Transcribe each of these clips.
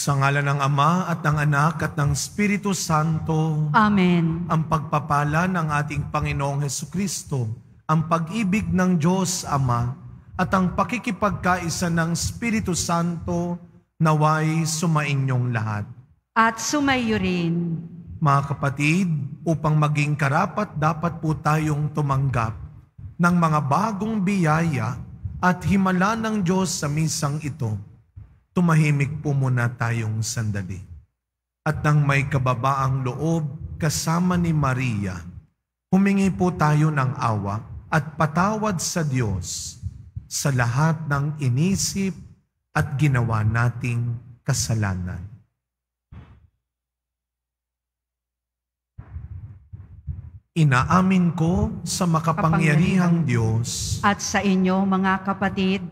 Sa ngalan ng Ama at ng Anak at ng Espiritu Santo. Amen. Ang pagpapala ng ating Panginoong Hesukristo, ang pag-ibig ng Diyos Ama, at ang pakikipagkaisa ng Espiritu Santo naway sumainyong lahat. At sumayo rin. Mga kapatid, upang maging karapat dapat po tayong tumanggap ng mga bagong biyaya at himala ng Diyos sa misang ito. Tumahimik po muna tayong sandali. At nang may kababaang loob kasama ni Maria, humingi po tayo ng awa at patawad sa Diyos sa lahat ng inisip at ginawa nating kasalanan. Inaamin ko sa makapangyarihang Diyos At sa inyo, mga kapatid,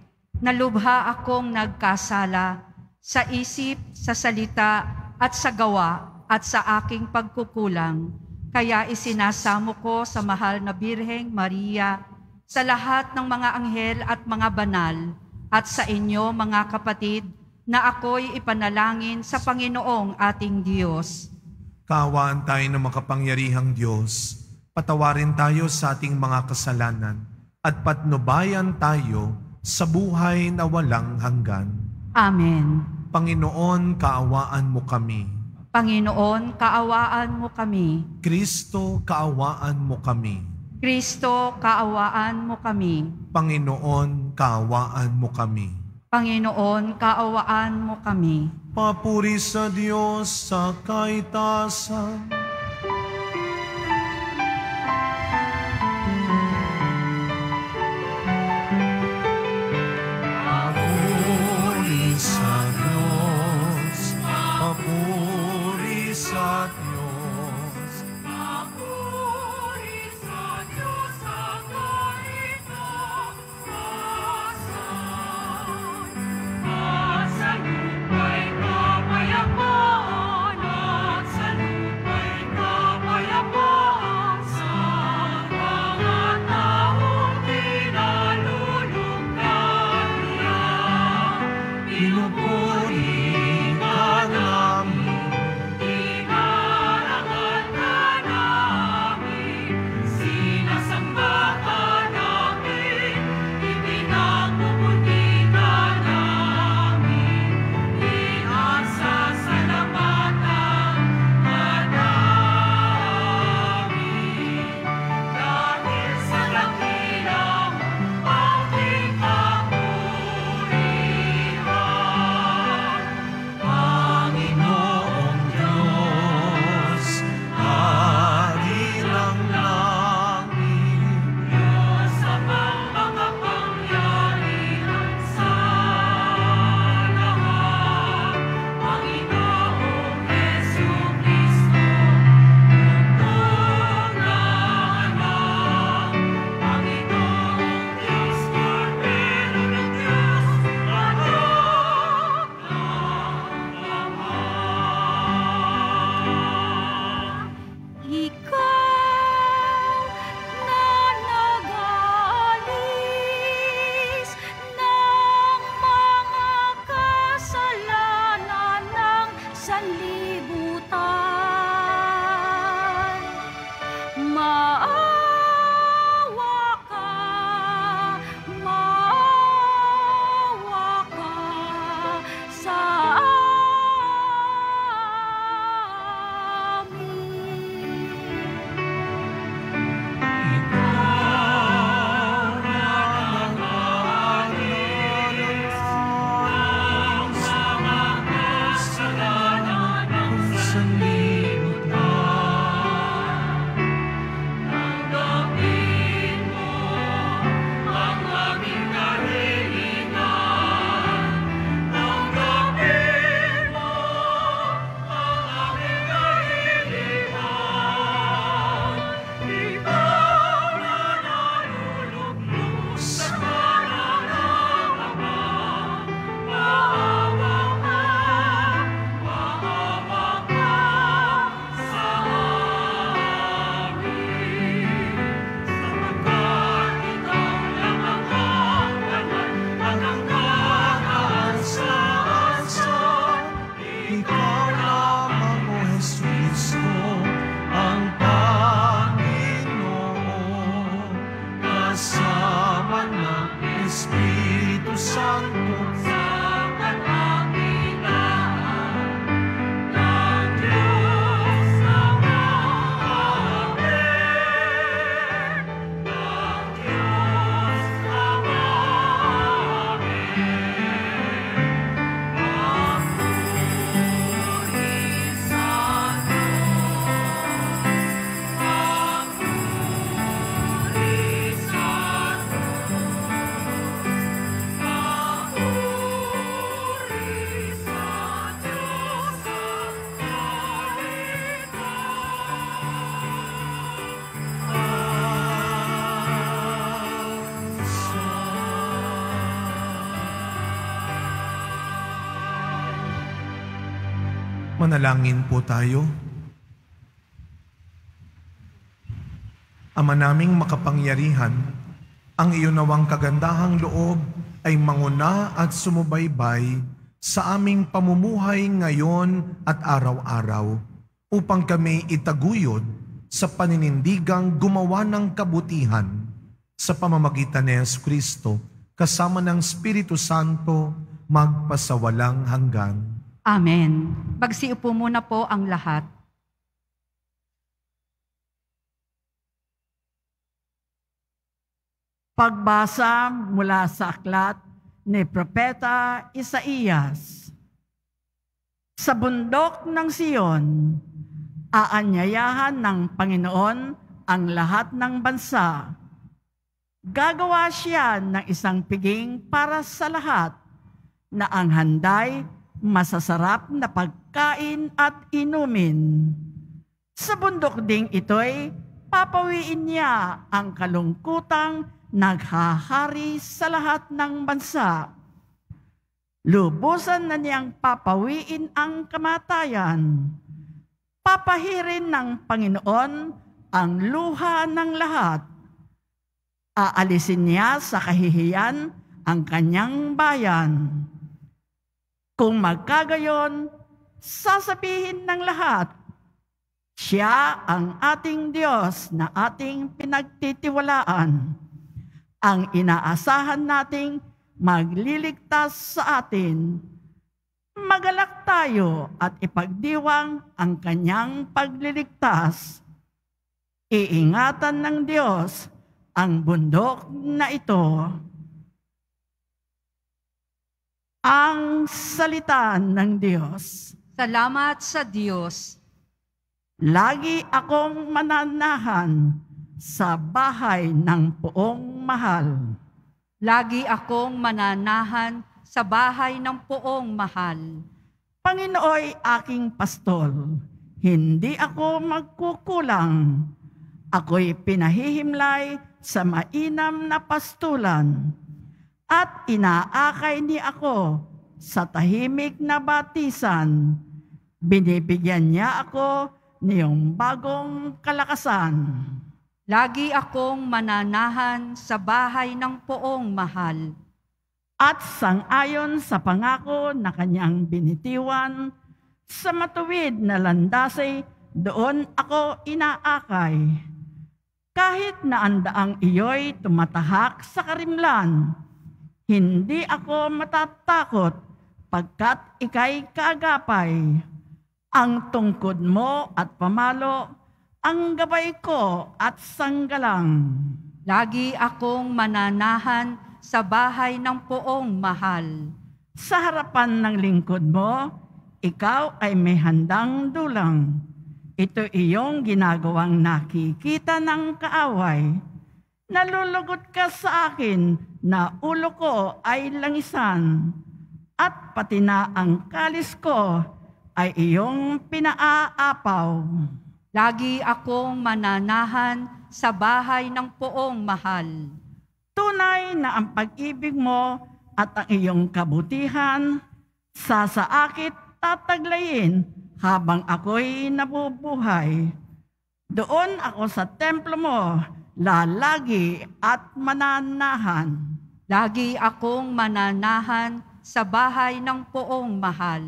na lubha akong nagkasala sa isip, sa salita, at sa gawa, at sa aking pagkukulang. Kaya isinasamo ko sa mahal na Birheng Maria, sa lahat ng mga anghel at mga banal, at sa inyo, mga kapatid, na ako'y ipanalangin sa Panginoong ating Diyos. Kaawaan tayo ng makapangyarihang Diyos. Patawarin tayo sa ating mga kasalanan at patnubayan tayo sa buhay na walang hanggan. Amen. Panginoon, kaawaan mo kami. Panginoon, kaawaan mo kami. Kristo, kaawaan mo kami. Kristo, kaawaan mo kami. Panginoon, kaawaan mo kami. Panginoon, kaawaan mo kami. Papuri sa Diyos sa kaitasan. Manalangin po tayo. Ama naming makapangyarihan, ang iyon nawang kagandahang loob ay manguna at sumubaybay sa aming pamumuhay ngayon at araw-araw upang kami itaguyod sa paninindigang gumawa ng kabutihan sa pamamagitan ni Jesucristo kasama ng Espiritu Santo magpasawalang hanggan. Amen. Magsiupo muna po ang lahat. Pagbasa mula sa aklat ni Propeta Isaías. Sa bundok ng Siyon, aanyayahan ng Panginoon ang lahat ng bansa. Gagawa siya ng isang piging para sa lahat, na ang handay masasarap na pagkain at inumin. Sa bundok ding ito'y papawiin niya ang kalungkutang naghahari sa lahat ng bansa. Lubusan na niyang papawiin ang kamatayan. Papahirin ng Panginoon ang luha ng lahat. Aalisin niya sa kahihiyan ang kanyang bayan. Kung magkagayon, sasabihin ng lahat, siya ang ating Diyos na ating pinagtitiwalaan, ang inaasahan nating magliligtas sa atin. Magalak tayo at ipagdiwang ang kanyang pagliligtas. Iingatan ng Diyos ang bundok na ito. Ang salita ng Diyos. Salamat sa Diyos. Lagi akong mananahan sa bahay ng poong mahal. Lagi akong mananahan sa bahay ng poong mahal. Panginooy aking pastol, hindi ako magkukulang. Ako'y pinahihimlay sa mainam na pastulan at inaakay ni ako sa tahimik na batisan. Binibigyan niya ako niyong bagong kalakasan. Lagi akong mananahan sa bahay ng poong mahal. At sang-ayon sa pangako na kanyang binitiwan, sa matuwid na landasay doon ako inaakay. Kahit na ang daang iyo'y tumatahak sa karimlan, hindi ako matatakot pagkat ika'y kaagapay. Ang tungkod mo at pamalo, ang gabay ko at sanggalang. Lagi akong mananahan sa bahay ng poong mahal. Sa harapan ng lingkod mo, ikaw ay may handang dulang. Ito iyong ginagawang nakikita ng kaaway. Nalulugot ka sa akin na ulo ko ay langisan, at pati na ang kalis ko ay iyong pinaaapaw. Lagi akong mananahan sa bahay ng poong mahal. Tunay na ang pag-ibig mo at ang iyong kabutihan sa saakit tataglayin habang ako'y nabubuhay. Doon ako sa templo mo, lalagi at mananahan. Lagi akong mananahan sa bahay ng poong mahal.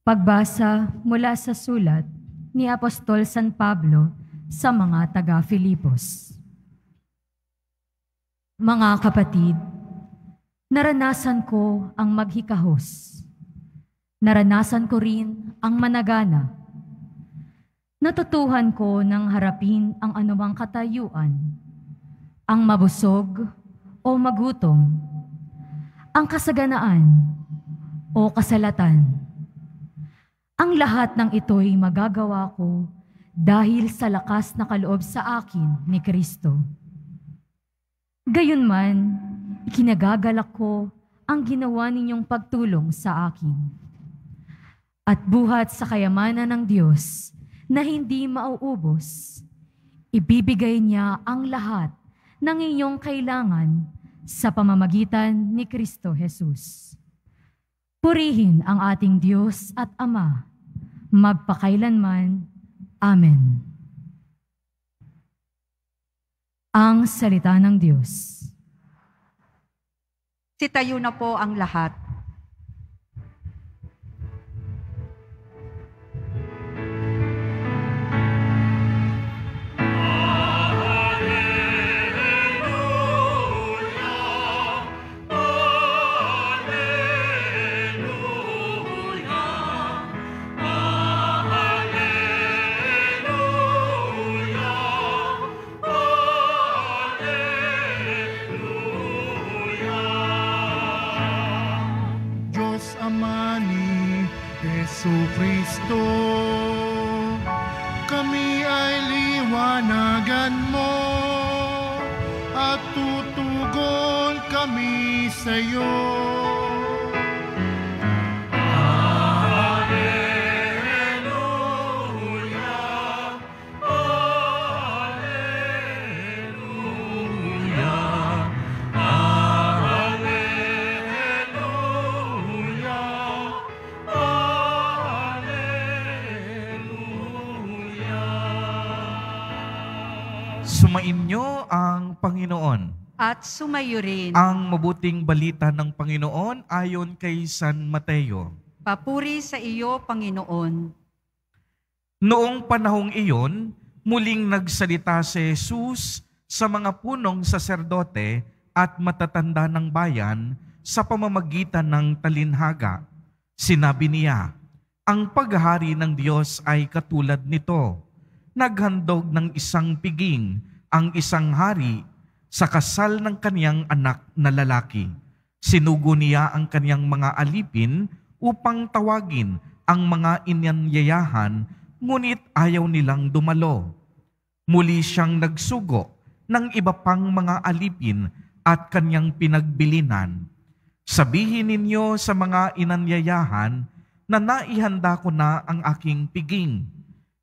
Pagbasa mula sa sulat ni Apostol San Pablo sa mga taga-Filipos. Mga kapatid, naranasan ko ang maghikahos. Naranasan ko rin ang managana. Natutuhan ko ng harapin ang anumang katayuan, ang mabusog o magutom, ang kasaganaan o kasalatan. Ang lahat ng ito'y magagawa ko dahil sa lakas na kaloob sa akin ni Kristo. Gayunman, ikinagagalak ko ang ginawa ninyong pagtulong sa akin. At buhat sa kayamanan ng Diyos na hindi mauubos, ibibigay niya ang lahat ng iyong kailangan sa pamamagitan ni Kristo Jesus. Purihin ang ating Diyos at Ama, magpakailanman. Amen. Ang salita ng Diyos. Sitayo na po ang lahat. Jesucristo, kami ay liwanagan mo at tutugon kami sa iyo. Sumainyo ang Panginoon. At sumayo rin. Ang mabuting balita ng Panginoon ayon kay San Mateo. Papuri sa iyo, Panginoon. Noong panahong iyon, muling nagsalita si Jesus sa mga punong saserdote at matatanda ng bayan sa pamamagitan ng talinhaga. Sinabi niya, ang paghahari ng Diyos ay katulad nito. Naghandog ng isang piging ang isang hari sa kasal ng kaniyang anak na lalaki. Sinugo niya ang kaniyang mga alipin upang tawagin ang mga inanyayahan, ngunit ayaw nilang dumalo. Muli siyang nagsugo ng iba pang mga alipin at kaniyang pinagbilinan. Sabihin ninyo sa mga inanyayahan na naihanda ko na ang aking piging.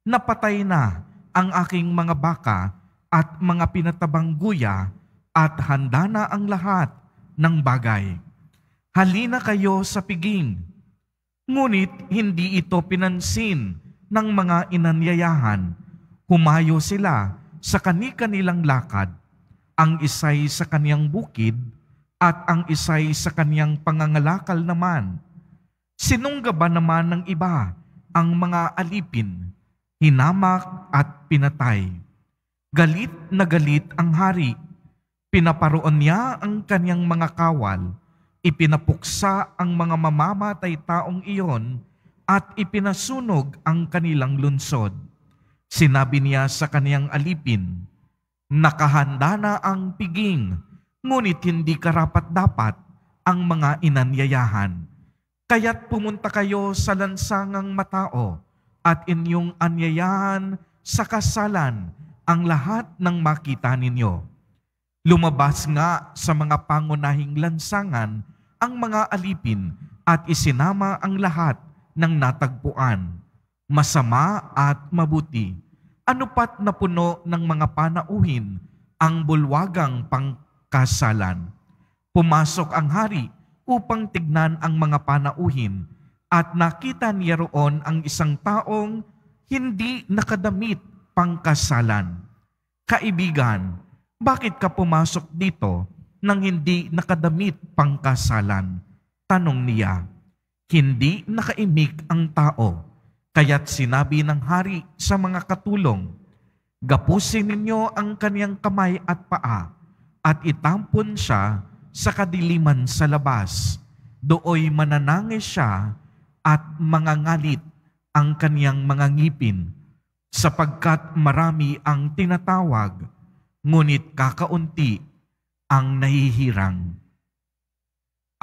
Napatay na ang aking mga baka at mga pinatabang guya at handa na ang lahat ng bagay. Halina kayo sa piging. Ngunit hindi ito pinansin ng mga inanyayahan. Humayo sila sa kani-kanilang lakad, ang isay sa kaniyang bukid at ang isay sa kaniyang pangangalakal naman. Sinunggaban naman ng iba ang mga alipin, hinamak at pinatay. Galit na galit ang hari. Pinaparoon niya ang kaniyang mga kawal, ipinapuksa ang mga mamamatay taong iyon at ipinasunog ang kanilang lunsod. Sinabi niya sa kaniyang alipin, nakahanda na ang piging, ngunit hindi karapat-dapat ang mga inanyayahan. Kaya't pumunta kayo sa lansangang matao at inyong anyayahan sa kasalan ang lahat ng makita ninyo. Lumabas nga sa mga pangunahing lansangan ang mga alipin at isinama ang lahat ng natagpuan, masama at mabuti. Ano pat na puno ng mga panauhin ang bulwagang pangkasalan. Pumasok ang hari upang tignan ang mga panauhin at nakita niya roon ang isang taong hindi nakadamit pangkasalan. Kaibigan, bakit ka pumasok dito nang hindi nakadamit pangkasalan? Tanong niya. Hindi nakaimik ang tao, kaya't sinabi ng hari sa mga katulong, gapusin ninyo ang kaniyang kamay at paa at itampon siya sa kadiliman sa labas. Dooy mananangis siya at mangangalit ang kaniyang mga ngipin, sapagkat marami ang tinatawag, ngunit kakaunti ang nahihirang.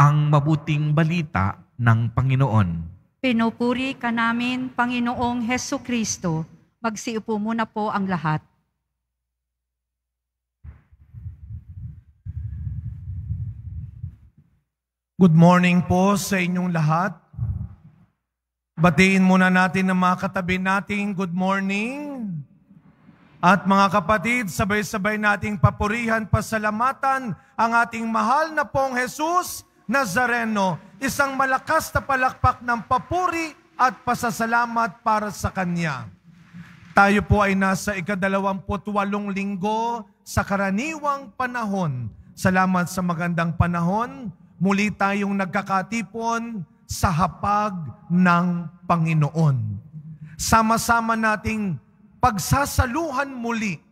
Ang mabuting balita ng Panginoon. Pinupuri ka namin, Panginoong Hesukristo. Magsiupo muna po ang lahat. Good morning po sa inyong lahat. Batiin muna natin ang mga katabi nating good morning. At mga kapatid, sabay-sabay nating papurihan, pasalamatan ang ating mahal na pong Jesus Nazareno. Isang malakas na palakpak ng papuri at pasasalamat para sa Kanya. Tayo po ay nasa 28 linggo sa karaniwang panahon. Salamat sa magandang panahon. Muli tayong nagkakatipon sa hapag ng Panginoon. Sama-sama nating pagsasaluhan muli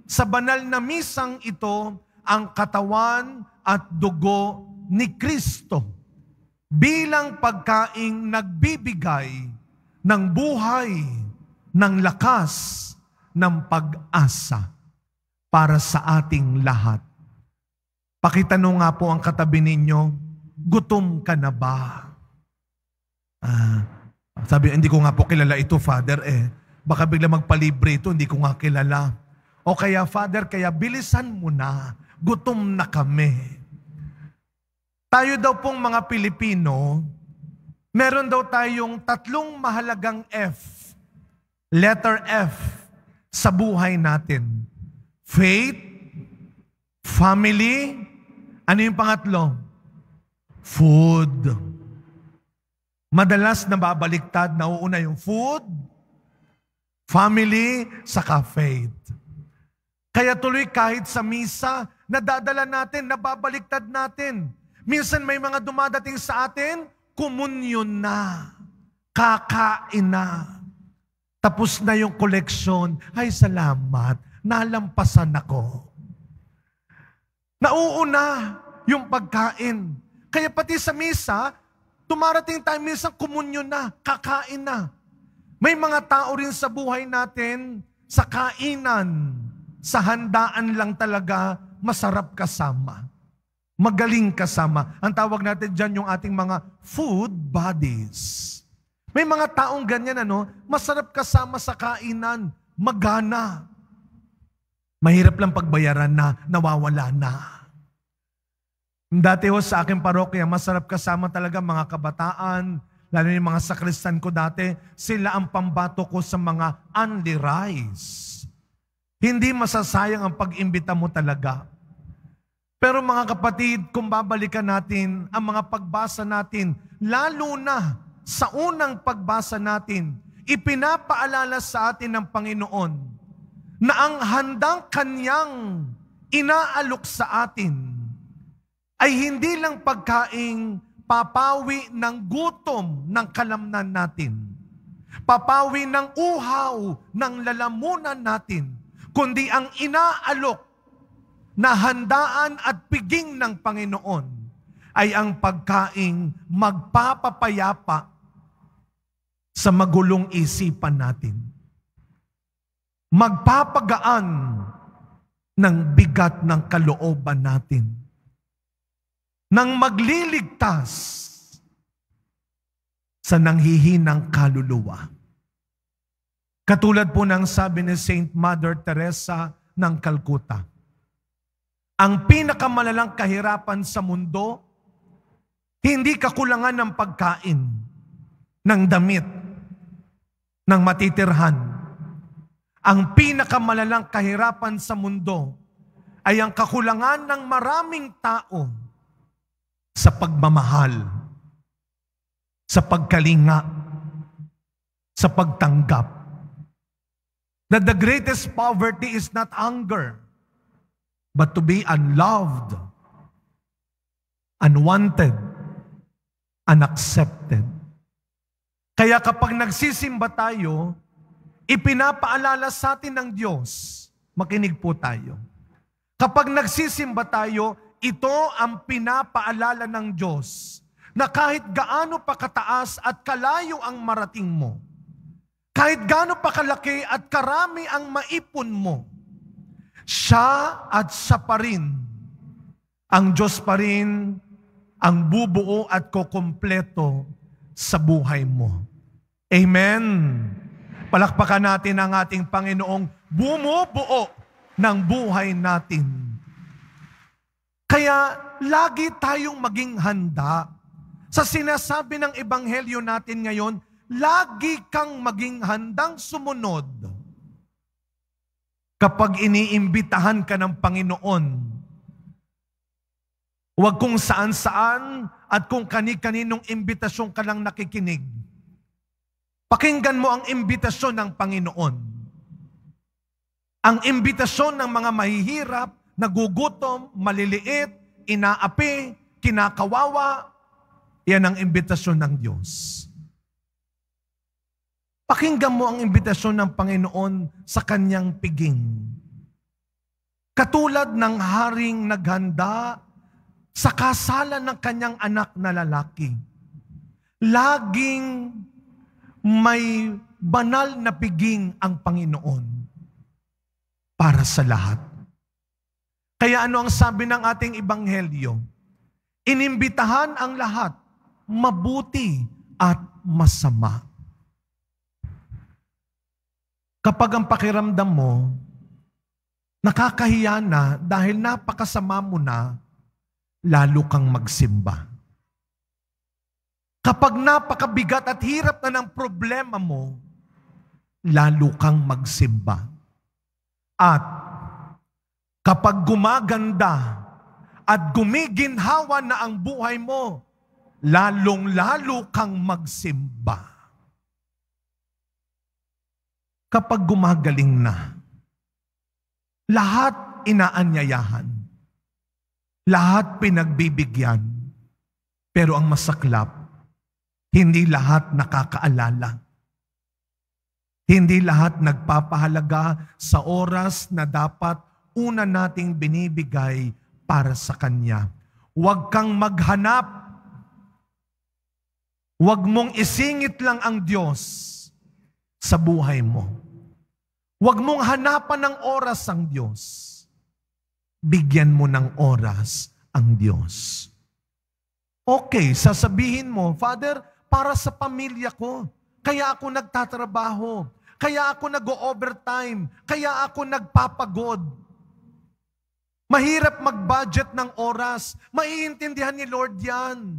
sa banal na misang ito ang katawan at dugo ni Kristo bilang pagkaing nagbibigay ng buhay, ng lakas, ng pag-asa para sa ating lahat. Pakitanong nga po ang katabi ninyo, gutom ka na ba? Sabi, hindi ko nga po kilala ito, Father, baka bigla magpalibre ito, hindi ko nga kilala. O kaya, Father, kaya bilisan mo na, gutom na kami. Tayo daw pong mga Pilipino, meron daw tayong 3 mahalagang F, letter F, sa buhay natin. Faith, family, ano yung pangatlo? Food. Madalas nababaliktad, nauuna yung food, family, saka faith. Kaya tuloy kahit sa misa, nadadala natin, nababaliktad natin. Minsan may mga dumadating sa atin, komunyon na, kakain na. Tapos na yung koleksyon, ay salamat, nalampasan ako. Nauuna yung pagkain. Kaya pati sa misa, tumarating tayo minsan komunyon na, kakain na. May mga tao rin sa buhay natin, sa kainan, sa handaan lang talaga, masarap kasama. Magaling kasama. Ang tawag natin dyan yung ating mga food buddies. May mga taong ganyan, masarap kasama sa kainan, magana. Mahirap lang pagbayaran na, nawawala na. Dati sa aking parokya, masarap kasama talaga mga kabataan, lalo yung mga sakristan ko dati, sila ang pambato ko sa mga only rice. Hindi masasayang ang pag-imbita mo talaga. Pero mga kapatid, kung babalikan natin ang mga pagbasa natin, lalo na sa unang pagbasa natin, ipinapaalala sa atin ng Panginoon na ang handang Kanyang inaalok sa atin ay hindi lang pagkaing papawi ng gutom ng kalamnan natin, papawi ng uhaw ng lalamunan natin, kundi ang inaalok na handaan at piging ng Panginoon ay ang pagkaing magpapapayapa sa magulong isipan natin. Magpapagaan ng bigat ng kalooban natin. Nang magliligtas sa nanghihinang kaluluwa. Katulad po ng sabi ni Saint Mother Teresa ng Calcutta, ang pinakamalalang kahirapan sa mundo, hindi kakulangan ng pagkain, ng damit, ng matitirhan. Ang pinakamalalang kahirapan sa mundo ay ang kakulangan ng maraming tao sa pagmamahal, sa pagkalinga, sa pagtanggap. That the greatest poverty is not hunger, but to be unloved, unwanted, unaccepted. Kaya kapag nagsisimba tayo, ipinapaalala sa atin ng Diyos, makinig po tayo. Kapag nagsisimba tayo, ito ang pinapaalala ng Diyos na kahit gaano pa kataas at kalayo ang marating mo, kahit gaano pa kalaki at karami ang maipon mo, siya at siya pa rin, ang Diyos pa rin ang bubuo at kukumpleto sa buhay mo. Amen. Palakpakan natin ang ating Panginoong bumubuo ng buhay natin. Kaya lagi tayong maging handa. Sa sinasabi ng Ebanghelyo natin ngayon, lagi kang maging handang sumunod. kapag iniimbitahan ka ng Panginoon, huwag kung saan-saan at kung kani-kaninong imbitasyon ka lang nakikinig. Pakinggan mo ang imbitasyon ng Panginoon. Ang imbitasyon ng mga mahihirap, nagugutom, maliliit, inaapi, kinakawawa, yan ang imbitasyon ng Diyos. Pakinggan mo ang imbitasyon ng Panginoon sa kanyang piging. Katulad ng haring naghanda sa kasalan ng kanyang anak na lalaki. Laging may banal na piging ang Panginoon para sa lahat. Kaya ano ang sabi ng ating ebanghelyo? Inimbitahan ang lahat, mabuti at masama. Kapag ang pakiramdam mo, nakakahiya na dahil napakasama mo na, lalo kang magsimba. Kapag napakabigat at hirap na ng problema mo, lalo kang magsimba. At kapag gumaganda at gumiginhawa na ang buhay mo, lalong-lalo kang magsimba. Kapag gumagaling na, lahat inaanyayahan, lahat pinagbibigyan, pero ang masaklap, hindi lahat nakakaalala. Hindi lahat nagpapahalaga sa oras na dapat una nating binibigay para sa Kanya. Huwag kang maghanap. Huwag mong isingit lang ang Diyos sa buhay mo. Huwag mong hanapan ng oras ang Diyos. Bigyan mo ng oras ang Diyos. Okay, sasabihin mo, Father, para sa pamilya ko, kaya ako nagtatrabaho, kaya ako nag-overtime, kaya ako nagpapagod. Mahirap mag-budget ng oras, maiintindihan ni Lord yan.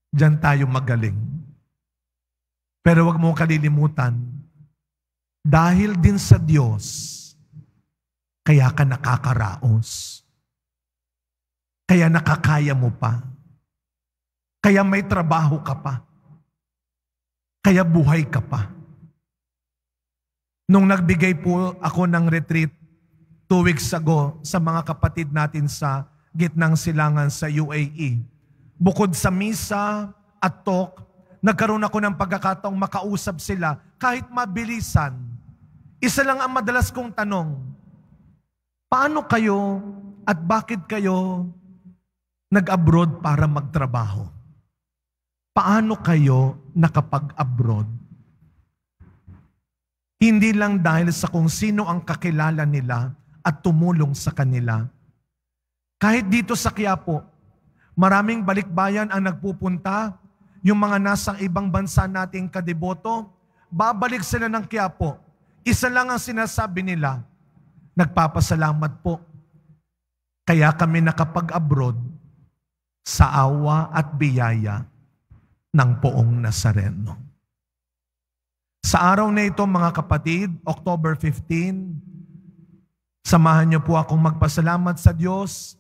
Diyan tayo magaling. Pero huwag mo kalilimutan, dahil din sa Diyos, kaya ka nakakaraos. Kaya nakakaya mo pa. Kaya may trabaho ka pa. Kaya buhay ka pa. Nung nagbigay po ako ng retreat 2 weeks ago sa mga kapatid natin sa Gitnang Silangan sa UAE, bukod sa misa at talk, nagkaroon ako ng pagkakataong makausap sila kahit mabilisan. Isa lang ang madalas kong tanong, paano kayo at bakit kayo nag-abroad para magtrabaho? Paano kayo nakapag-abroad? Hindi lang dahil sa kung sino ang kakilala nila at tumulong sa kanila. Kahit dito sa Quiapo, maraming balikbayan ang nagpupunta. Yung mga nasa ibang bansa nating kadeboto, babalik sila ng Quiapo. Isa lang ang sinasabi nila, nagpapasalamat po. Kaya kami nakapag-abroad sa awa at biyaya ng Poong Nazareno. Sa araw na ito, mga kapatid, October 15, samahan niyo po akong magpasalamat sa Diyos,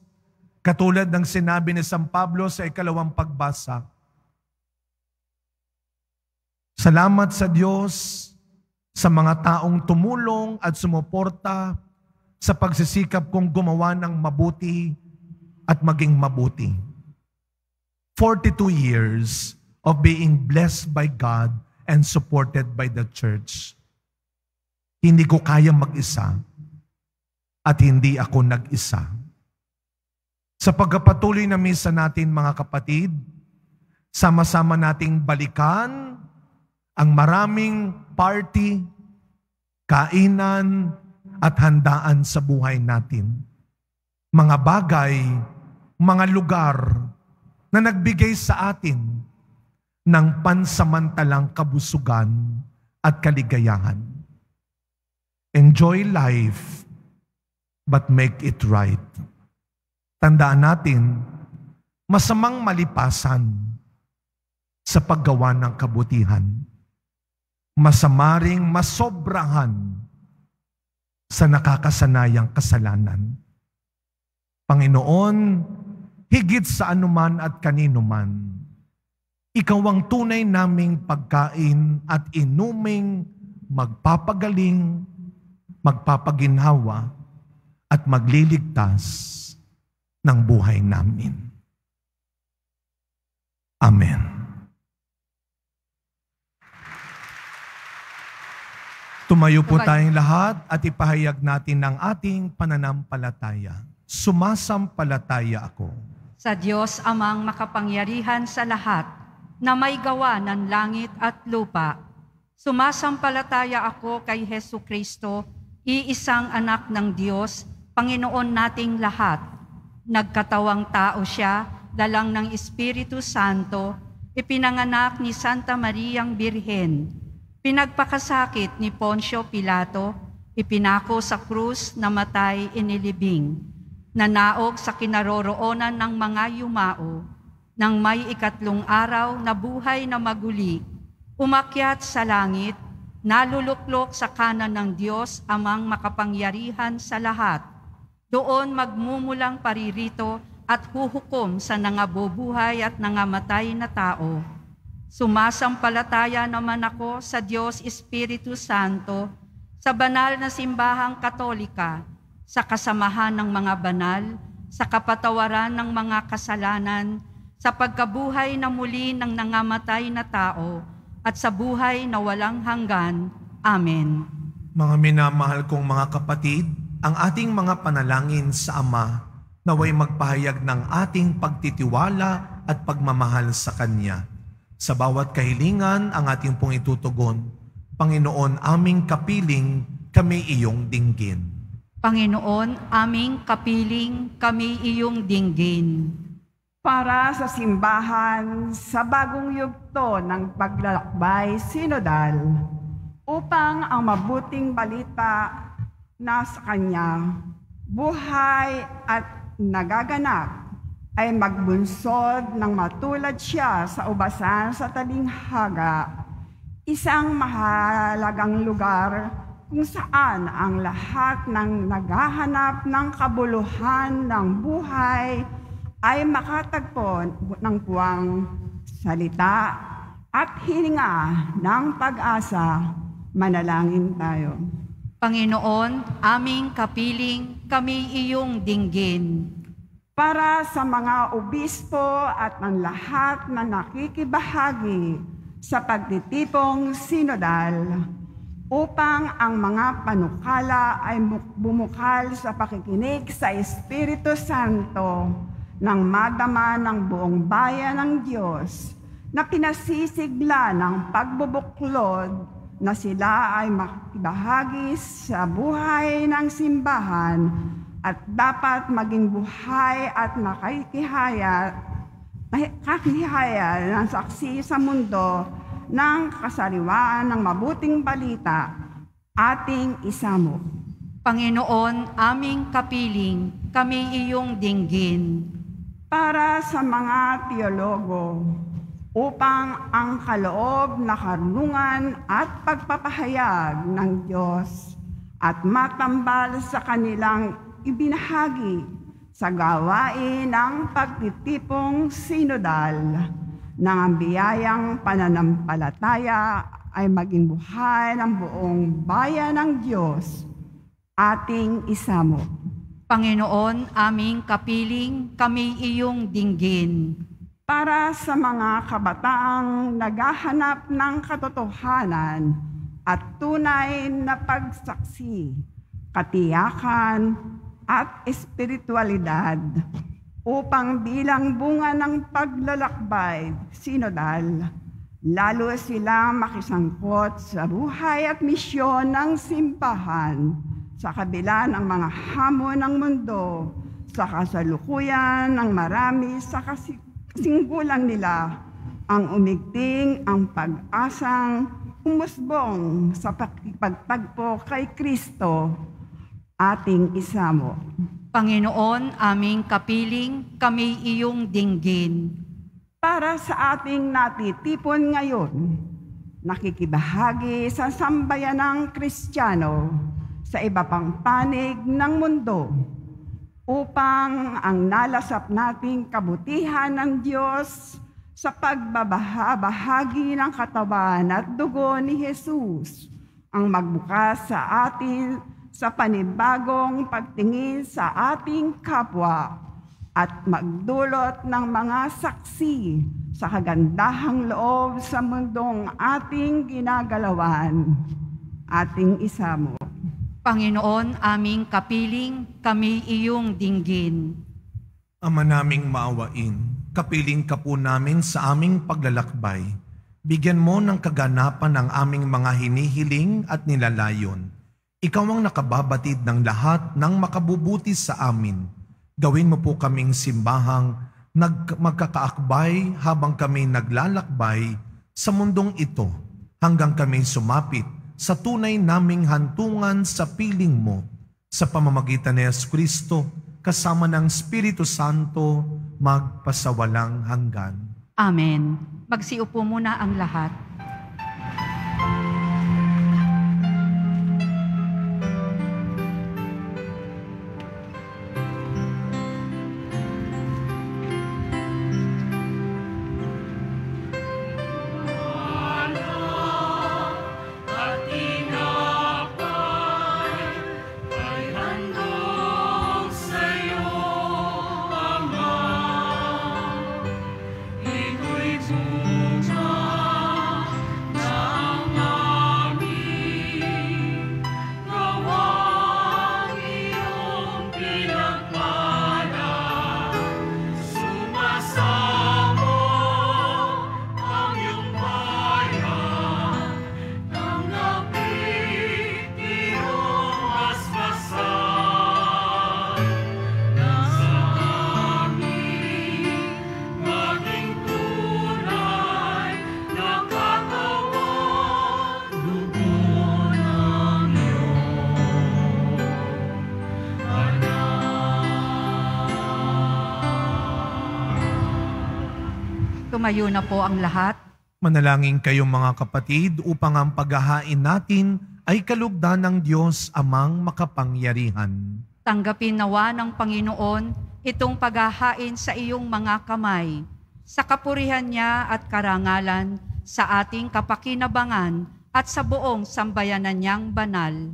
katulad ng sinabi ni San Pablo sa 2nd pagbasa. Salamat sa Diyos sa mga taong tumulong at sumuporta sa pagsisikap kong gumawa ng mabuti at maging mabuti. 42 years of being blessed by God and supported by the church. Hindi ko kaya mag-isa at hindi ako nag-isa. Sa pagpapatuloy na misa natin, mga kapatid, sama-sama nating balikan ang maraming party, kainan, at handaan sa buhay natin. Mga bagay, mga lugar na nagbigay sa atin ng pansamantalang kabusugan at kaligayahan. Enjoy life, but make it right. Tandaan natin, masamang malipasan sa paggawa ng kabutihan. Masama ring masobrahan sa nakakasanayang kasalanan. Panginoon, higit sa anuman at kanino man, Ikaw ang tunay naming pagkain at inuming magpapagaling, magpapaginhawa, at magliligtas ng buhay namin. Amen. Tumayo po tayong lahat at ipahayag natin ang ating pananampalataya. Sumasampalataya ako sa Diyos amang makapangyarihan sa lahat, na may gawa ng langit at lupa. Sumasampalataya ako kay Hesu Kristo, iisang anak ng Diyos, Panginoon nating lahat. Nagkatawang tao siya, dalang ng Espiritu Santo, ipinanganak ni Santa Mariang Birhen, pinagpakasakit ni Poncio Pilato, ipinako sa krus, namatay, inilibing, nanaog sa kinaroroonan ng mga yumao, nang may ikatlong araw na buhay na maguli, umakyat sa langit, naluluklok sa kanan ng Diyos amang makapangyarihan sa lahat. Doon magmumulang paririto at huhukom sa nangabubuhay at nangamatay na tao. Sumasampalataya naman ako sa Diyos Espiritu Santo, sa banal na simbahang Katolika, sa kasamahan ng mga banal, sa kapatawaran ng mga kasalanan, sa pagkabuhay na muli ng nangamatay na tao, at sa buhay na walang hanggan. Amen. Mga minamahal kong mga kapatid, ang ating mga panalangin sa Ama naway magpahayag ng ating pagtitiwala at pagmamahal sa Kanya. Sa bawat kahilingan ang ating pong itutugon, Panginoon, aming kapiling, kami iyong dinggin. Panginoon, aming kapiling, kami iyong dinggin. Para sa simbahan sa bagong yugto ng paglalakbay sinodal, upang ang mabuting balita na sa Kanya, buhay at nagaganap, ay magbunsod ng matulad siya sa ubasan sa talinghaga, isang mahalagang lugar kung saan ang lahat ng naghahanap ng kabuluhan ng buhay ay makatagpo ng puwang salita at hininga ng pag-asa. Manalangin tayo. Panginoon, aming kapiling, kami iyong dinggin. Para sa mga obispo at ang lahat na nakikibahagi sa pagtitipong sinodal, upang ang mga panukala ay bumukal sa pakikinig sa Espiritu Santo, nang madama ng buong bayan ng Diyos na pinasisigla ng pagbubuklod na sila ay makibahagi sa buhay ng simbahan at dapat maging buhay at nakikihaya ng saksi sa mundo ng kasariwaan ng mabuting balita, ating isamo. Panginoon, aming kapiling, kami iyong dinggin. Para sa mga teologo, upang ang kaloob na karunungan at pagpapahayag ng Diyos at matambal sa kanilang ibinahagi sa gawain ng pagtitipong sinodal, nang ang biyayang pananampalataya ay maging buhay ng buong bayan ng Diyos, ating isamo. Panginoon, aming kapiling, kami iyong dinggin. Para sa mga kabataang naghahanap ng katotohanan at tunay na pagsaksi, katiyakan at espiritualidad, upang bilang bunga ng paglalakbay sinodal, lalo silang makisangkot sa buhay at misyon ng simbahan sa kabila ng mga hamon ng mundo, sa kasalukuyan ng marami sa kasinggulang nila, ang umigting ang pag-asang umusbong sa pagtagpo kay Kristo, ating isamo. Panginoon, aming kapiling, kami iyong dinggin. Para sa ating natitipon ngayon, nakikibahagi sa sambayanang Kristiyano sa iba pang panig ng mundo upang ang nalasap nating kabutihan ng Diyos sa pagbabahabahagi ng katawan at dugo ni Jesus ang magbukas sa atin sa panibagong pagtingin sa ating kapwa at magdulot ng mga saksi sa kagandahang loob sa mundong ating ginagalawan. Ating isamo. Panginoon, aming kapiling, kami iyong dinggin. Ama naming maawain, kapiling ka po namin sa aming paglalakbay. Bigyan mo ng kaganapan ang aming mga hinihiling at nilalayon. Ikaw ang nakababatid ng lahat ng makabubuti sa amin. Gawin mo po kaming simbahang magkakaakbay habang kami naglalakbay sa mundong ito hanggang kami sumapit sa tunay naming hantungan sa piling mo sa pamamagitan ni Jesucristo kasama ng Espiritu Santo magpasawalang hanggan. Amen. Magsiupo muna ang lahat. Tumayo na po ang lahat. Manalangin kayong mga kapatid upang ang paghahain natin ay kalugdan ng Diyos amang makapangyarihan. Tanggapin nawa ng Panginoon itong paghahain sa iyong mga kamay, sa kapurihan niya at karangalan, sa ating kapakinabangan at sa buong sambayanan niyang banal.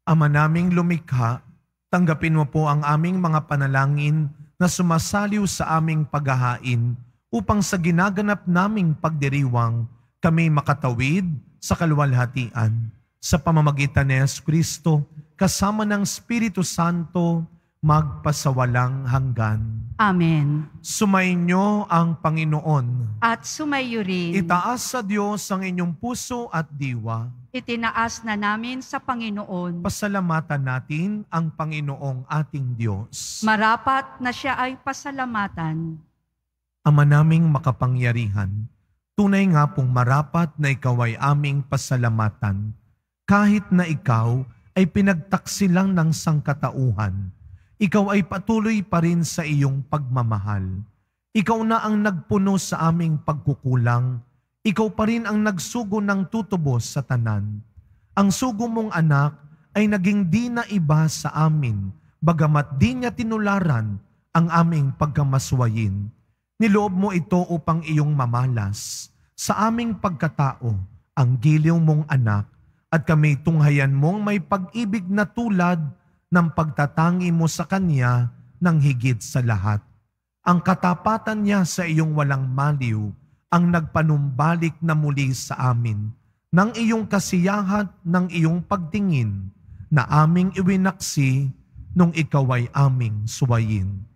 Ama naming lumikha, tanggapin mo po ang aming mga panalangin na sumasaliw sa aming paghahain upang sa ginaganap naming pagdiriwang kami makatawid sa kaluwalhatian. Sa pamamagitan ni Jesucristo, kasama ng Espiritu Santo, magpasawalang hanggan. Amen. Sumainyo ang Panginoon. At sumayo rin. Itaas sa Diyos ang inyong puso at diwa. Itinaas na namin sa Panginoon. Pasalamatan natin ang Panginoong ating Diyos. Marapat na siya ay pasalamatan. Ama naming makapangyarihan, tunay nga pong marapat na ikaw ay aming pasalamatan, kahit na ikaw ay pinagtaksi lang ng sangkatauhan. Ikaw ay patuloy pa rin sa iyong pagmamahal. Ikaw na ang nagpuno sa aming pagkukulang. Ikaw pa rin ang nagsugo ng tutubos sa tanan. Ang sugo mong anak ay naging di na iba sa amin, bagamat di niya tinularan ang aming pagkamaswayin. Niloob mo ito upang iyong mamalas sa aming pagkatao ang giliw mong anak at kami tunghayan mong may pag-ibig na tulad ng pagtatangi mo sa Kanya ng higit sa lahat. Ang katapatan niya sa iyong walang maliw ang nagpanumbalik na muli sa amin ng iyong kasiyahan ng iyong pagtingin na aming iwinaksi nung ikaw ay aming suwayin.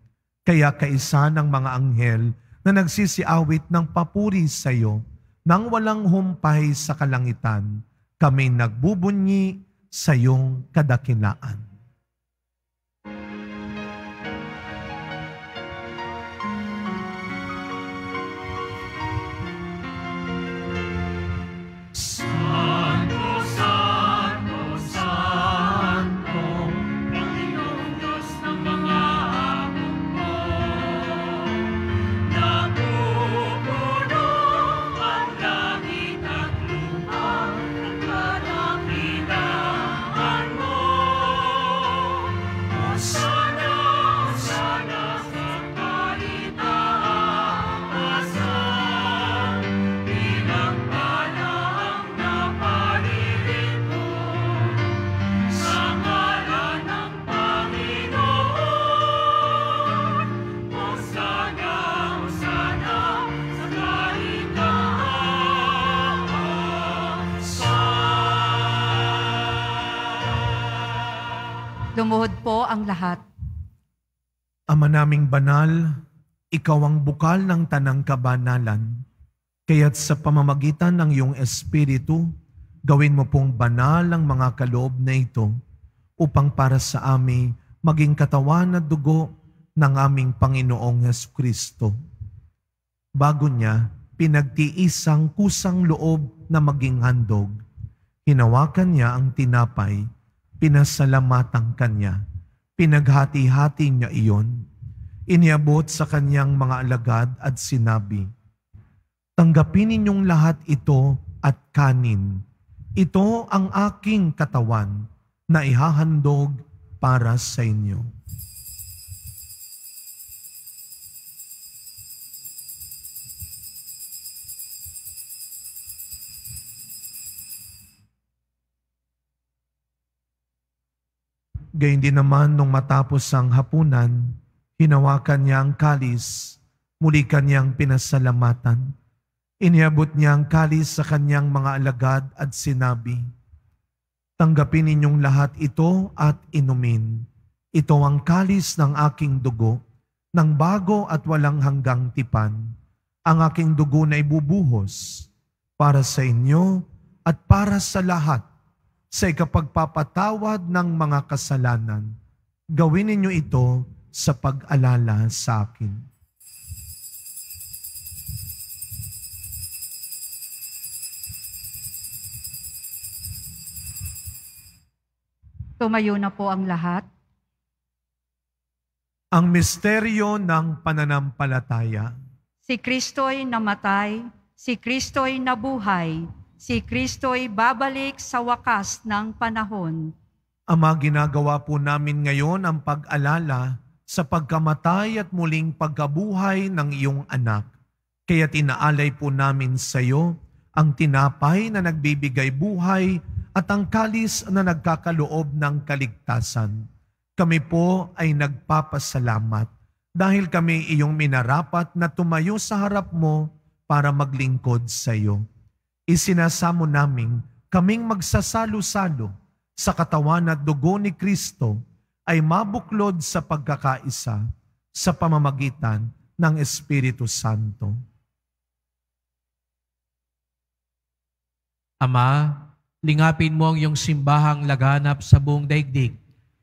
Kaya kaisa ng mga anghel na nagsisiawit ng papuri sa iyo nang walang humpay sa kalangitan, kami nagbubunyi sa iyong kadakilaan. Mo Lumuhod po ang lahat. Ama naming banal, ikaw ang bukal ng tanang kabanalan. Kaya't sa pamamagitan ng iyong Espiritu, gawin mo pong banal ang mga kaloob na ito upang para sa amin maging katawan at dugo ng aming Panginoong Jesucristo. Bago niya, pinagtiisang kusang loob na maging handog. Hinawakan niya ang tinapay, pinasalamatan kanya, pinaghati-hati niya iyon, iniabot sa kanyang mga alagad at sinabi, "Tanggapin ninyong lahat ito at kanin. Ito ang aking katawan na ihahandog para sa inyo." Gayun din naman nung matapos ang hapunan, hinawakan niya ang kalis, muli kanyang pinasalamatan. Iniabot niya ang kalis sa kanyang mga alagad at sinabi, "Tanggapin ninyong lahat ito at inumin. Ito ang kalis ng aking dugo, ng bago at walang hanggang tipan. Ang aking dugo na ibubuhos para sa inyo at para sa lahat sa ikapagpapatawad ng mga kasalanan. Gawin ninyo ito sa pag-alala sa akin." Tumayo na po ang lahat. Ang misteryo ng pananampalataya. Si Kristo'y namatay, si Kristo'y nabuhay, si Kristo'y babalik sa wakas ng panahon. Ama, ginagawa po namin ngayon ang pag-alala sa pagkamatay at muling pagkabuhay ng iyong anak. Kaya tinaalay po namin sa iyo ang tinapay na nagbibigay buhay at ang kalis na nagkakaloob ng kaligtasan. Kami po ay nagpapasalamat dahil kami iyong minarapat na tumayo sa harap mo para maglingkod sa iyo. Isinasamo namin kaming magsasalo-salo sa katawan at dugo ni Kristo ay mabuklod sa pagkakaisa sa pamamagitan ng Espiritu Santo. Ama, lingapin mo ang iyong simbahang laganap sa buong daigdig.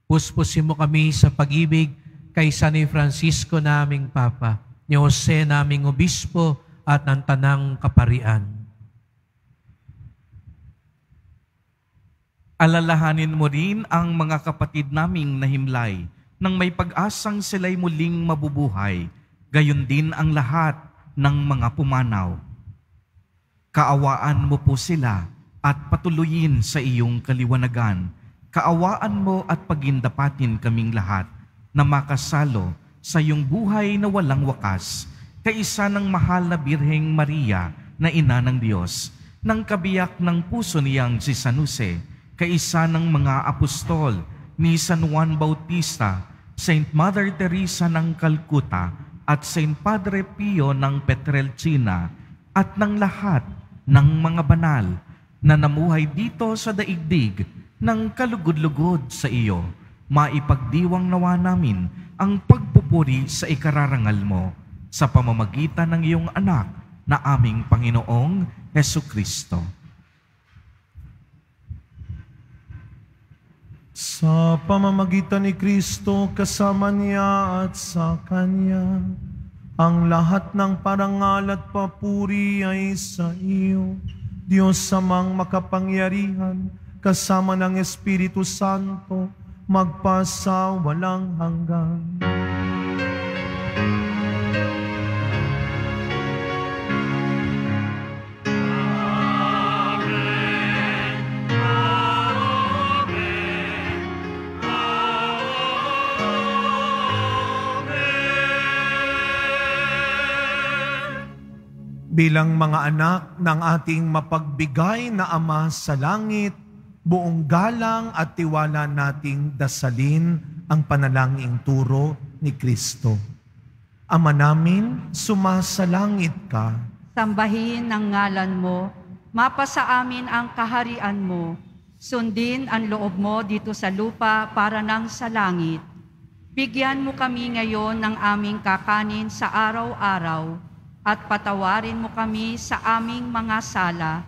Puspusin mo kami sa pag-ibig kay San Francisco naming Papa, ni Jose naming Obispo at ng Tanang Kaparian. Alalahanin mo rin ang mga kapatid naming nahimlay nang may pag-asang sila'y muling mabubuhay, gayon din ang lahat ng mga pumanaw. Kaawaan mo po sila at patuloyin sa iyong kaliwanagan. Kaawaan mo at pagindapatin kaming lahat na makasalo sa iyong buhay na walang wakas, kaisa ng mahal na Birheng Maria na Ina ng Diyos, ng kabiyak ng puso niyang si San Jose, kaisa ng mga apostol ni San Juan Bautista, Saint Mother Teresa ng Calcutta, at Saint Padre Pio ng Petrelcina, at ng lahat ng mga banal na namuhay dito sa daigdig ng kalugod-lugod sa iyo. Maipagdiwang nawa namin ang pagpupuri sa ikararangal mo sa pamamagitan ng iyong anak na aming Panginoong Hesukristo. Sa pamamagitan ni Kristo, kasama niya at sa Kanya, ang lahat ng parangal at papuri ay sa iyo, Diyos Amang makapangyarihan, kasama ng Espiritu Santo, magpasa walang hanggan. Bilang mga anak ng ating mapagbigay na Ama sa langit, buong galang at tiwala nating dasalin ang panalangin turo ni Kristo. Ama namin, sumasalangit ka. Sambahin ang ngalan mo, mapasa amin ang kaharian mo, Sundin ang loob mo dito sa lupa para nang sa langit. Bigyan mo kami ngayon ng aming kakanin sa araw-araw at patawarin mo kami sa aming mga sala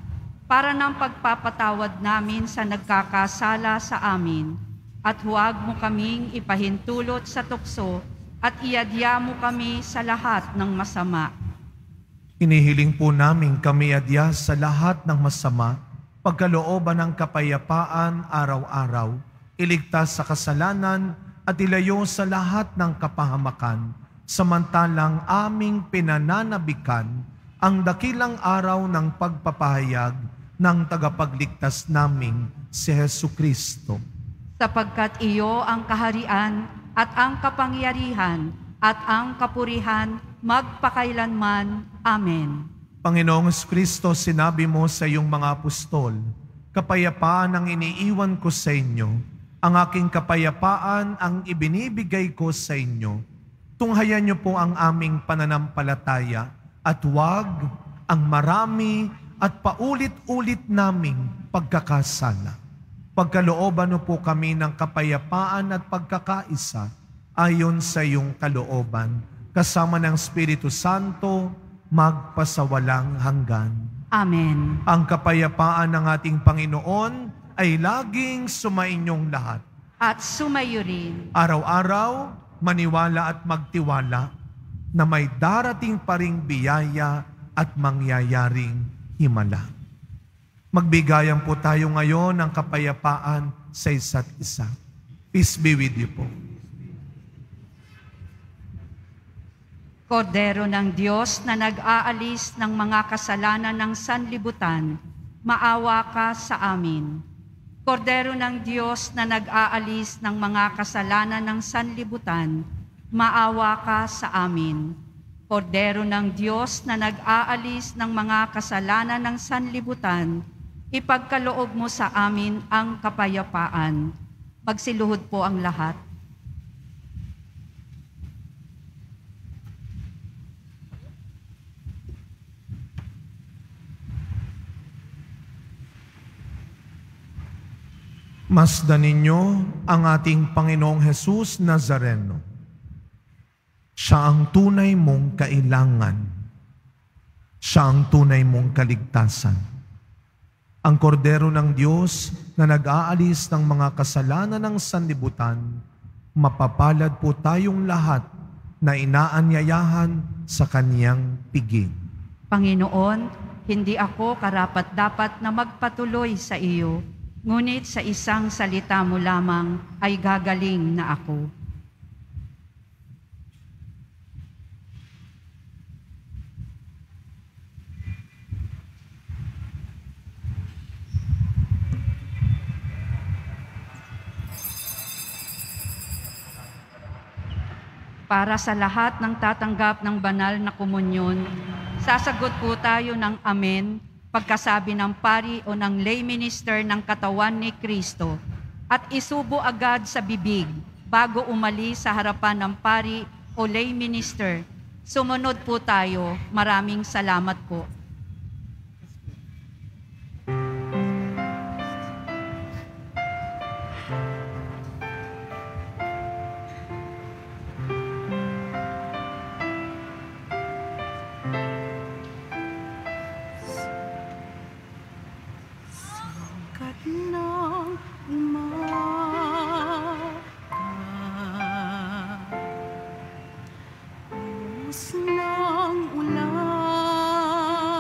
para ng pagpapatawad namin sa nagkakasala sa amin. At huwag mo kaming ipahintulot sa tukso at iadya mo kami sa lahat ng masama. Hinihiling po namin kami adya sa lahat ng masama, pagkalooban ng kapayapaan araw-araw, iligtas sa kasalanan at ilayo sa lahat ng kapahamakan, samantalang aming pinananabikan ang dakilang araw ng pagpapahayag ng tagapagligtas naming si Jesucristo. Sapagkat iyo ang kaharian at ang kapangyarihan at ang kapurihan magpakailanman. Amen. Panginoong Kristo, sinabi mo sa iyong mga apostol, kapayapaan ang iniiwan ko sa inyo, ang aking kapayapaan ang ibinibigay ko sa inyo. Tunghayan niyo po ang aming pananampalataya at huwag ang marami at paulit-ulit naming pagkakasala. Pagkalooban mo po kami ng kapayapaan at pagkakaisa ayon sa iyong kalooban, kasama ng Espiritu Santo, magpasawalang hanggan. Amen. Ang kapayapaan ng ating Panginoon ay laging sumainyong lahat. At sumayo rin. Araw-araw, maniwala at magtiwala na may darating pa ring biyaya at mangyayaring himala. Magbigayan po tayo ngayon ng kapayapaan sa isa't isa. Peace be with you po. Kordero ng Diyos na nag-aalis ng mga kasalanan ng sanlibutan, maawa ka sa amin. Kordero ng Diyos na nag-aalis ng mga kasalanan ng sanlibutan, maawa ka sa amin. Kordero ng Diyos na nag-aalis ng mga kasalanan ng sanlibutan, ipagkaloob mo sa amin ang kapayapaan. Magsiluhod po ang lahat. Masdan ninyo ang ating Panginoong Jesus Nazareno. Siya ang tunay mong kailangan. Siya ang tunay mong kaligtasan. Ang kordero ng Diyos na nag-aalis ng mga kasalanan ng sanlibutan, mapapalad po tayong lahat na inaanyayahan sa kaniyang piging. Panginoon, hindi ako karapat-dapat na magpatuloy sa iyo, ngunit sa isang salita mo lamang ay gagaling na ako. Para sa lahat ng tatanggap ng banal na komunyon, sasagot po tayo ng amen pagkasabi ng pari o ng lay minister ng katawan ni Kristo at isubo agad sa bibig bago umalis sa harapan ng pari o lay minister. Sumunod po tayo. Maraming salamat po. Ng ulan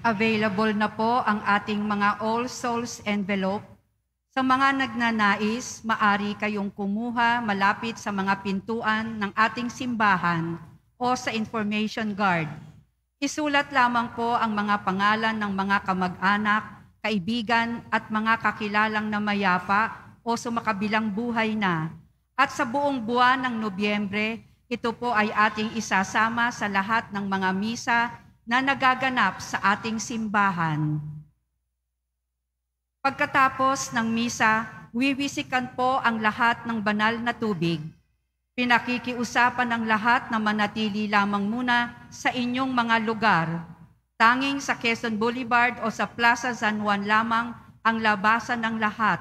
Available na po ang ating mga All Souls envelope. Sa mga nagnanais, maari kayong kumuha malapit sa mga pintuan ng ating simbahan o sa information guard. Isulat lamang po ang mga pangalan ng mga kamag-anak, kaibigan at mga kakilalang na mayapa o sumakabilang buhay na. At sa buong buwan ng Nobyembre, ito po ay ating isasama sa lahat ng mga misa na nagaganap sa ating simbahan. Pagkatapos ng misa, wiwisikan po ang lahat ng banal na tubig. Pinakikiusapan ng lahat na manatili lamang muna sa inyong mga lugar. Tanging sa Quezon Boulevard o sa Plaza San Juan lamang ang labasan ng lahat.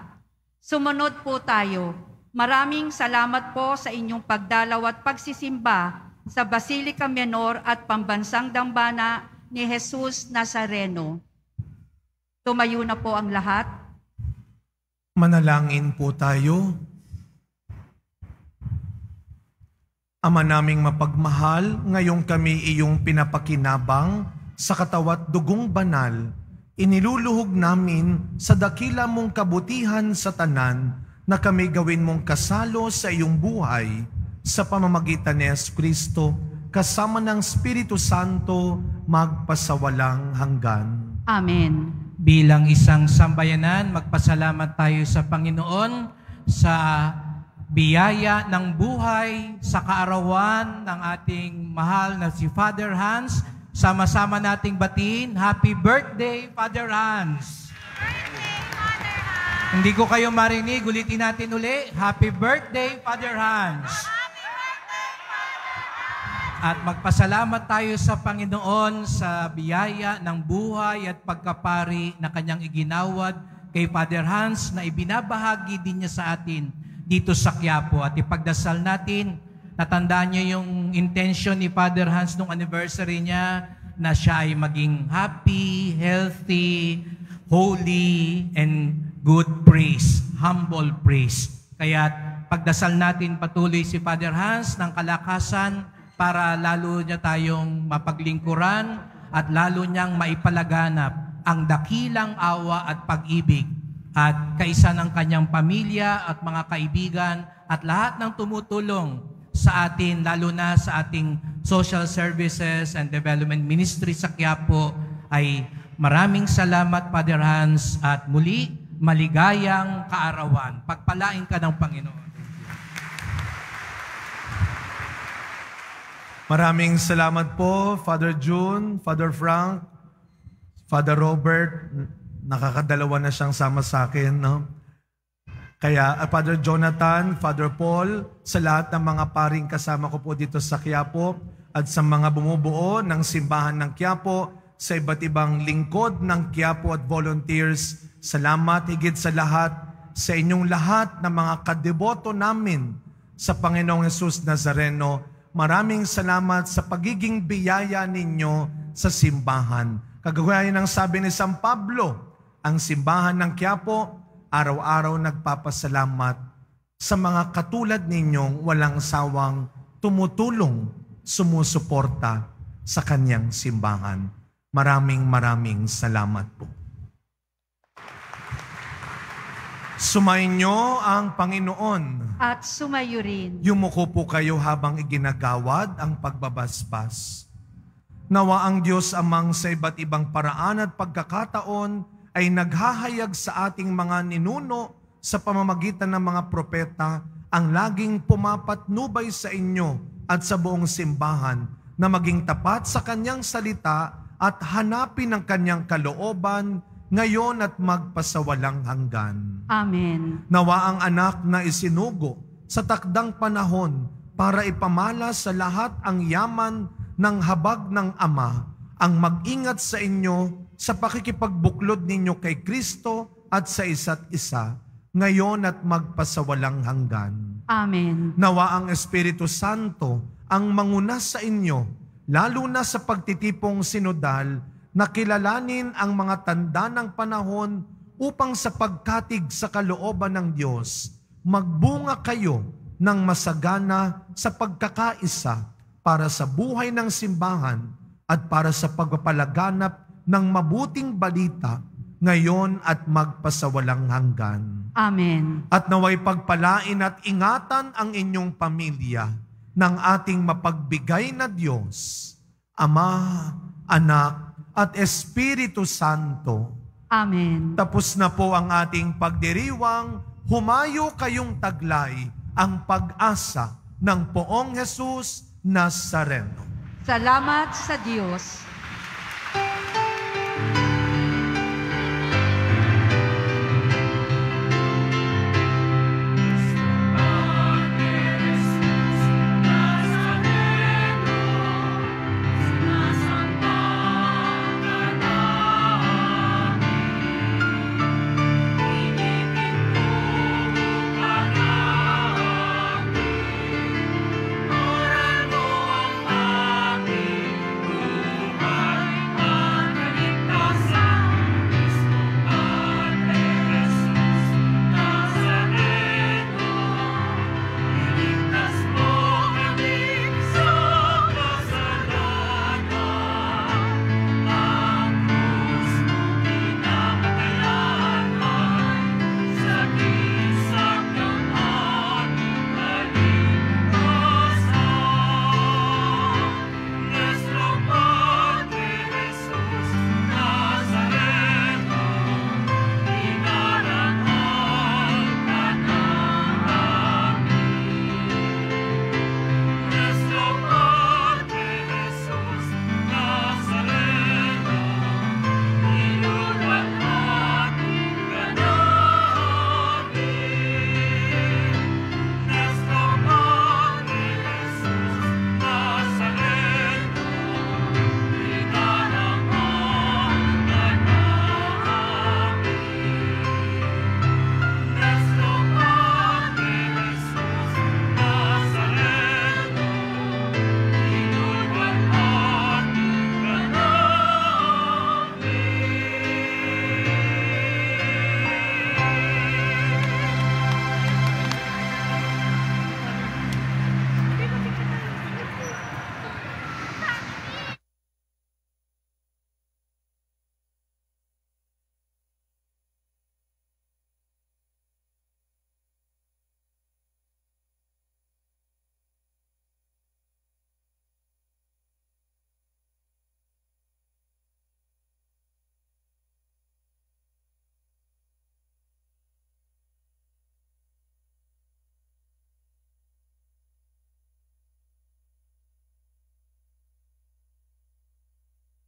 Sumunod po tayo. Maraming salamat po sa inyong pagdalaw at pagsisimba sa Basilica Menor at Pambansang Dambana ni Jesus Nazareno. Tumayo na po ang lahat. Manalangin po tayo. Ama naming mapagmahal, ngayong kami iyong pinapakinabang sa katawat dugong banal, iniluluhog namin sa dakila mong kabutihan sa tanan na kami gawin mong kasalo sa iyong buhay sa pamamagitan ni Jesucristo, kasama ng Espiritu Santo, magpasawalang hanggan. Amen. Bilang isang sambayanan, magpasalamat tayo sa Panginoon sa biyaya ng buhay, sa kaarawan ng ating mahal na si Father Hans. Sama-sama nating batiin, Happy Birthday, Father Hans! Hindi ko kayo marinig, ulitin natin uli. Happy Birthday, Father Hans! At magpasalamat tayo sa Panginoon sa biyaya ng buhay at pagkapari na kanyang iginawad kay Father Hans na ibinabahagi din niya sa atin dito sa Quiapo. At ipagdasal natin, natandaan niyo yung intention ni Father Hans nung anniversary niya na siya ay maging happy, healthy, holy, and good priest, humble priest. Kaya pagdasal natin patuloy si Father Hans ng kalakasan para lalo niya tayong mapaglingkuran at lalo niyang maipalaganap ang dakilang awa at pag-ibig at kaisa ng kanyang pamilya at mga kaibigan at lahat ng tumutulong sa atin, lalo na sa ating social services and development ministry sa Quiapo. Ay maraming salamat, Father Hans, at muli maligayang kaarawan. Pagpalain ka ng Panginoon. Maraming salamat po, Father June, Father Frank, Father Robert. Nakakadalawa na siyang sama sa akin, no? Kaya, Father Jonathan, Father Paul, sa lahat ng mga paring kasama ko po dito sa Quiapo at sa mga bumubuo ng simbahan ng Quiapo, sa iba't ibang lingkod ng Quiapo at volunteers, salamat higit sa lahat sa inyong lahat ng mga kadeboto namin sa Panginoong Jesus Nazareno. Maraming salamat sa pagiging biyaya ninyo sa simbahan. Kagaya ng sabi ni San Pablo, ang simbahan ng Quiapo, araw-araw nagpapasalamat sa mga katulad ninyong walang sawang tumutulong, sumusuporta sa kanyang simbahan. Maraming salamat po. Sumainyo ang Panginoon. At sumayo rin. Yumuko po kayo habang iginagawad ang pagbabasbas. Nawa ang Diyos Amang sa iba't ibang paraan at pagkakataon ay naghahayag sa ating mga ninuno sa pamamagitan ng mga propeta ang laging pumapatnubay sa inyo at sa buong simbahan na maging tapat sa kanyang salita at hanapin ang kanyang kalooban ngayon at magpasawalang hanggan. Amen. Nawa ang anak na isinugo sa takdang panahon para ipamala sa lahat ang yaman ng habag ng Ama, ang mag-ingat sa inyo sa pakikipagbuklod ninyo kay Kristo at sa isa't isa, ngayon at magpasawalang hanggan. Amen. Nawa ang Espiritu Santo ang manguna sa inyo, lalo na sa pagtitipong sinodal, na kilalanin ang mga tanda ng panahon upang sa pagkatig sa kalooban ng Diyos, magbunga kayo ng masagana sa pagkakaisa para sa buhay ng simbahan at para sa pagpapalaganap ng mabuting balita ngayon at magpasawalang hanggan. Amen. At naway pagpalain at ingatan ang inyong pamilya ng ating mapagbigay na Diyos, Ama, Anak, at Espiritu Santo. Amen. Tapos na po ang ating pagdiriwang, humayo kayong taglay ang pag-asa ng Poong Jesus Nazareno. Salamat sa Diyos.